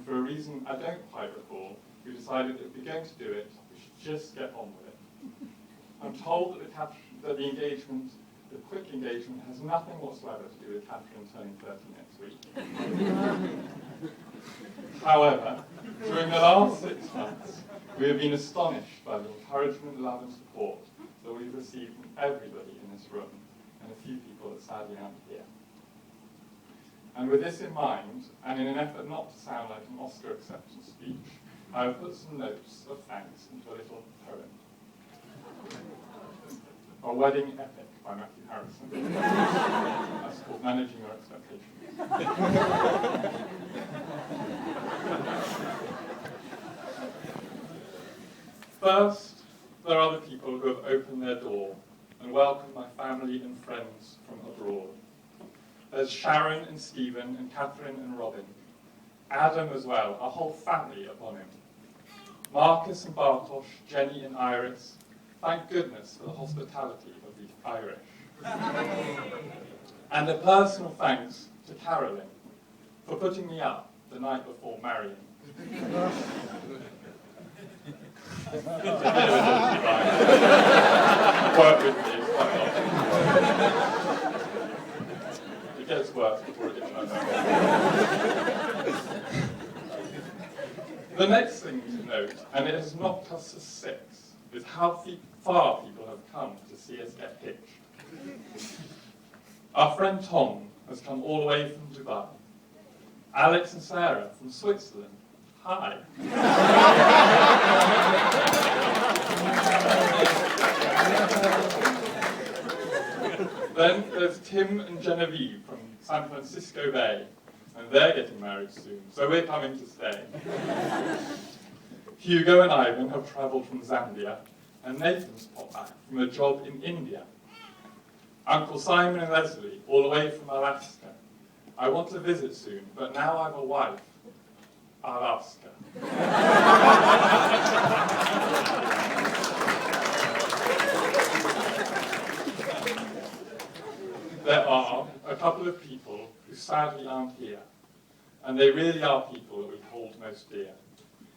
and for a reason I don't quite recall, we decided that if we're going to do it, we should just get on with it. I'm told that the engagement, the quick engagement, has nothing whatsoever to do with Catherine turning 30 next week. However, during the last 6 months, we have been astonished by the encouragement, love and support that we've received from everybody in this room, and a few people that sadly aren't here. And with this in mind, and in an effort not to sound like an Oscar acceptance speech, I have put some notes of thanks into a little poem. A Wedding Epic by Matthew Harrison. That's called Managing Your Expectations. First, there are the people who have opened their door and welcomed my family and friends from abroad. There's Sharon and Stephen and Catherine and Robin. Adam as well, a whole family upon him. Marcus and Bartosz, Jenny and Iris. Thank goodness for the hospitality of the Irish. And a personal thanks to Carolyn for putting me up the night before marrying. Work with me quite often. It gets worse before it gets better. The next thing to note, and it has knocked us to 6, is how far people have come to see us get hitched. Our friend Tom has come all the way from Dubai. Alex and Sarah from Switzerland. Hi. Then there's Tim and Genevieve from San Francisco Bay, and they're getting married soon, so we're coming to stay. Hugo and Ivan have travelled from Zambia, and Nathan's popped back from a job in India. Uncle Simon and Leslie, all the way from Alaska. I want to visit soon, but now I've a wife. Alaska. There are a couple of people who sadly aren't here, and they really are people that we hold most dear.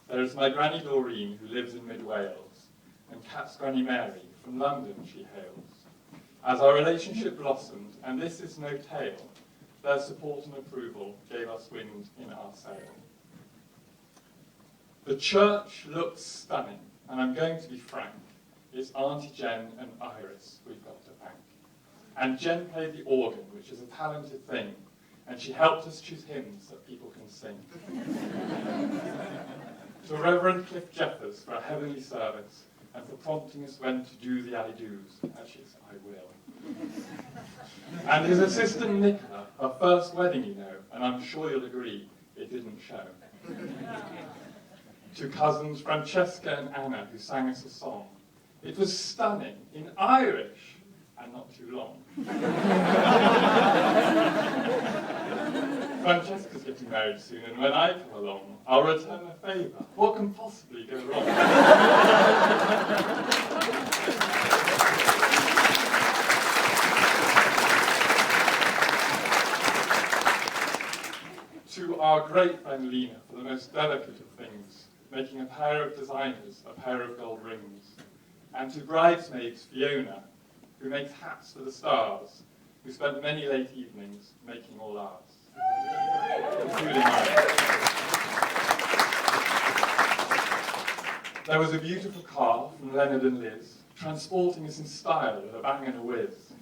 There is my Granny Doreen, who lives in mid-Wales, and Cat's Granny Mary, from London she hails. As our relationship blossomed, and this is no tale, their support and approval gave us wind in our sail. The church looks stunning, and I'm going to be frank, it's Auntie Jen and Iris we've got to thank. And Jen played the organ, which is a talented thing, and she helped us choose hymns that people can sing. To Reverend Cliff Jeffers for a heavenly service, and for prompting us when to do the I-do's. Actually, it's I will. And his assistant Nicola, her first wedding, you know, and I'm sure you'll agree, it didn't show. To cousins Francesca and Anna, who sang us a song. It was stunning, in Irish, and not too long. Francesca's getting married soon, and when I come along, I'll return the favour. What can possibly go wrong? To our great friend Lena for the most delicate of things, making a pair of designers a pair of gold rings. And to bridesmaids Fiona, who makes hats for the stars, who spent many late evenings making all ours, including mine. There was a beautiful car from Leonard and Liz, transporting us in style with a bang and a whiz.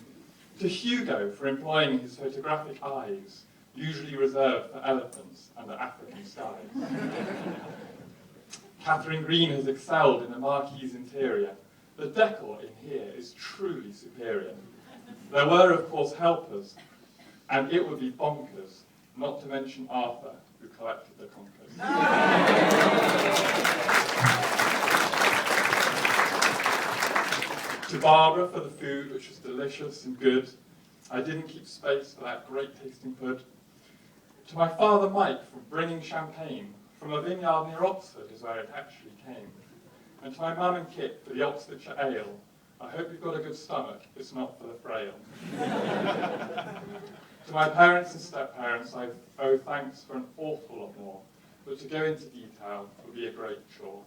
To Hugo for employing his photographic eyes, usually reserved for elephants under African skies. Catherine Greene has excelled in the marquee's interior. The decor in here is truly superior. There were, of course, helpers, and it would be bonkers, not to mention Arthur, who collected the conkers. To Barbara for the food, which was delicious and good. I didn't keep space for that great tasting pud. To my father Mike for bringing champagne from a vineyard near Oxford is where it actually came. And to my mum and Kit for the Oxfordshire ale. I hope you've got a good stomach, it's not for the frail. To my parents and step-parents, I owe thanks for an awful lot more. but to go into detail would be a great chore.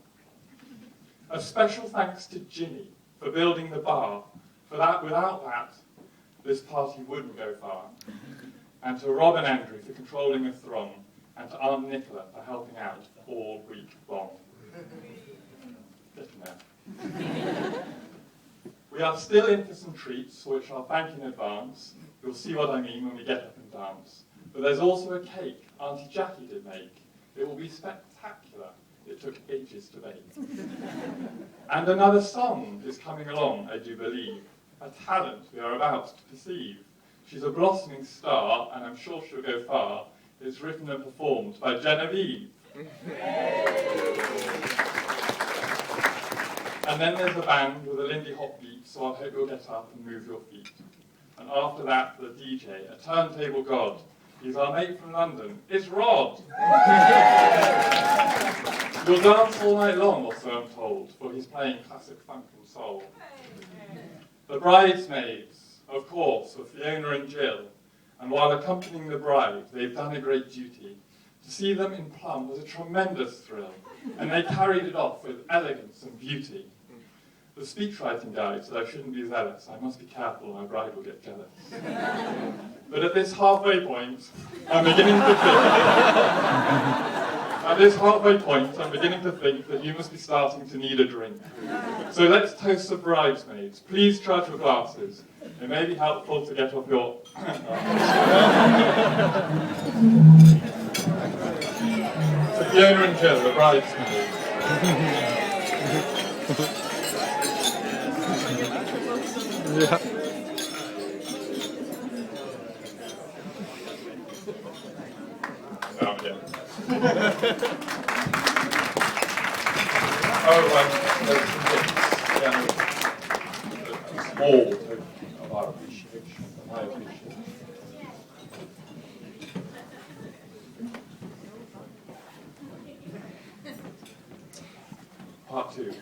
A special thanks to Ginny for building the bar. Without that, this party wouldn't go far. And to Rob and Andrew for controlling the throng, and to Aunt Nicola for helping out all week long. Getting there. We are still in for some treats, for which I'll thank in advance. You'll see what I mean when we get up and dance. But there's also a cake Auntie Jackie did make. It will be spectacular. It took ages to bake. And another song is coming along, I do believe. A talent we are about to perceive. She's a blossoming star, and I'm sure she'll go far. It's written and performed by Genevieve. And then there's a band with a Lindy Hop beat, so I hope you'll get up and move your feet. And after that, the DJ, a turntable god. He's our mate from London. It's Rod! You'll dance all night long, or so I'm told, for he's playing classic funk and soul. The bridesmaids, of course, were Fiona and Jill. And while accompanying the bride, they've done a great duty. To see them in plum was a tremendous thrill, and they carried it off with elegance and beauty. The speechwriting guide said I shouldn't be zealous. I must be careful, my bride will get jealous. But at this halfway point, I'm beginning to think that you must be starting to need a drink. So let's toast the bridesmaids. Please charge your glasses. It may be helpful to get off your... So Fiona and Jill, the bridesmaids. Yeah. Oh, yeah. There's some bits, a small token of our appreciation, and my appreciation. Part 2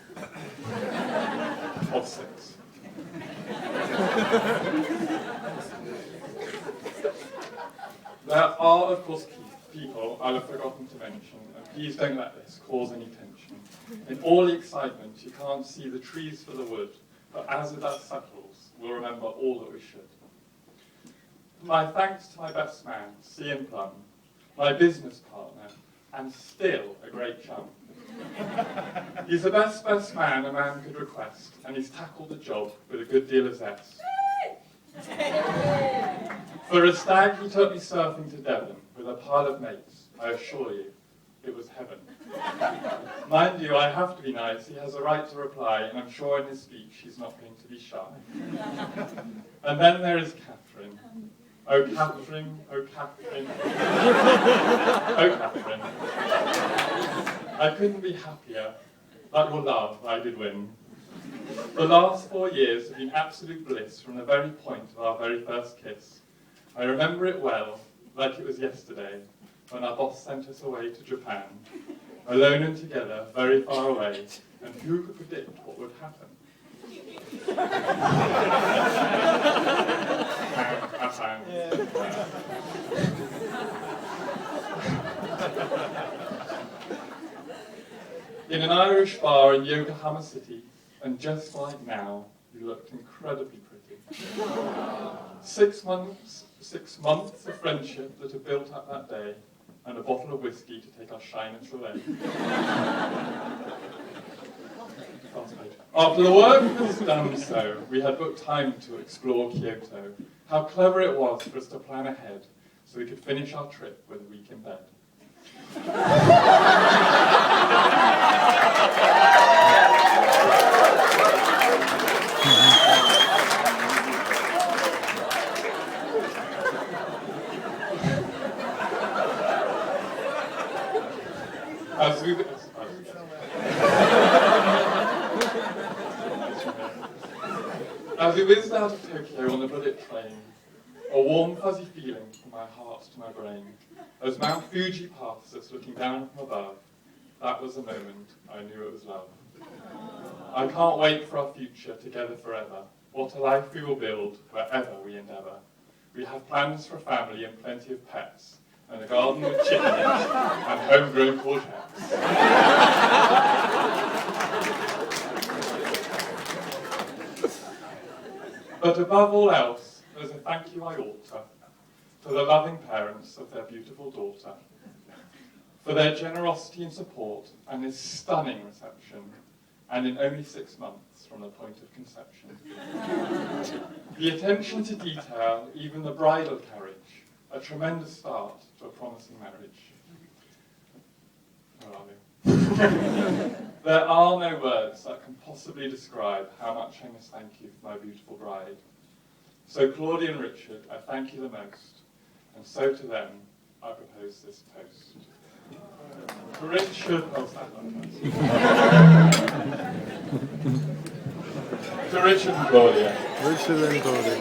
of 6. There are, of course, people I'll have forgotten to mention, and please don't let this cause any tension. In all the excitement, you can't see the trees for the wood, but as the dust settles, we'll remember all that we should. My thanks to my best man, Cian Plum, my business partner, and still a great chum. He's the best man a man could request, and he's tackled the job with a good deal of zest. For a stag, he took me surfing to Devon with a pile of mates. I assure you, it was heaven. Mind you, I have to be nice. He has a right to reply, and I'm sure in his speech he's not going to be shy. And then there is Catherine. Oh, Catherine, oh, Catherine. Oh, Catherine. I couldn't be happier that your love I did win. The last 4 years have been absolute bliss from the very point of our very first kiss. I remember it well, like it was yesterday, when our boss sent us away to Japan, alone and together, very far away, and who could predict what would happen? In an Irish bar in Yokohama City, and just like now, you looked incredibly pretty. 6 months of friendship that had built up that day, and a bottle of whiskey to take our shyness away. After the work was done so, we had booked time to explore Kyoto. How clever it was for us to plan ahead, so we could finish our trip with a week in bed. As we whizzed out of Tokyo on the bullet train, a warm fuzzy feeling from my heart to my brain, as Mount Fuji passed us looking down from above, that was the moment I knew it was love. I can't wait for our future together forever. What a life we will build wherever we endeavour. We have plans for a family and plenty of pets, and a garden with chickens and homegrown cortex. But above all else, there's a thank you I ought to the loving parents of their beautiful daughter, for their generosity and support and this stunning reception, and in only 6 months from the point of conception. The attention to detail, even the bridal carriage, a tremendous start to a promising marriage. Where are they? There are no words that can possibly describe how much I must thank you for my beautiful bride. So Claudia and Richard, I thank you the most, and so to them I propose this toast. To Richard, oh, stand up first. To Richard and Claudia. Richard and Claudia.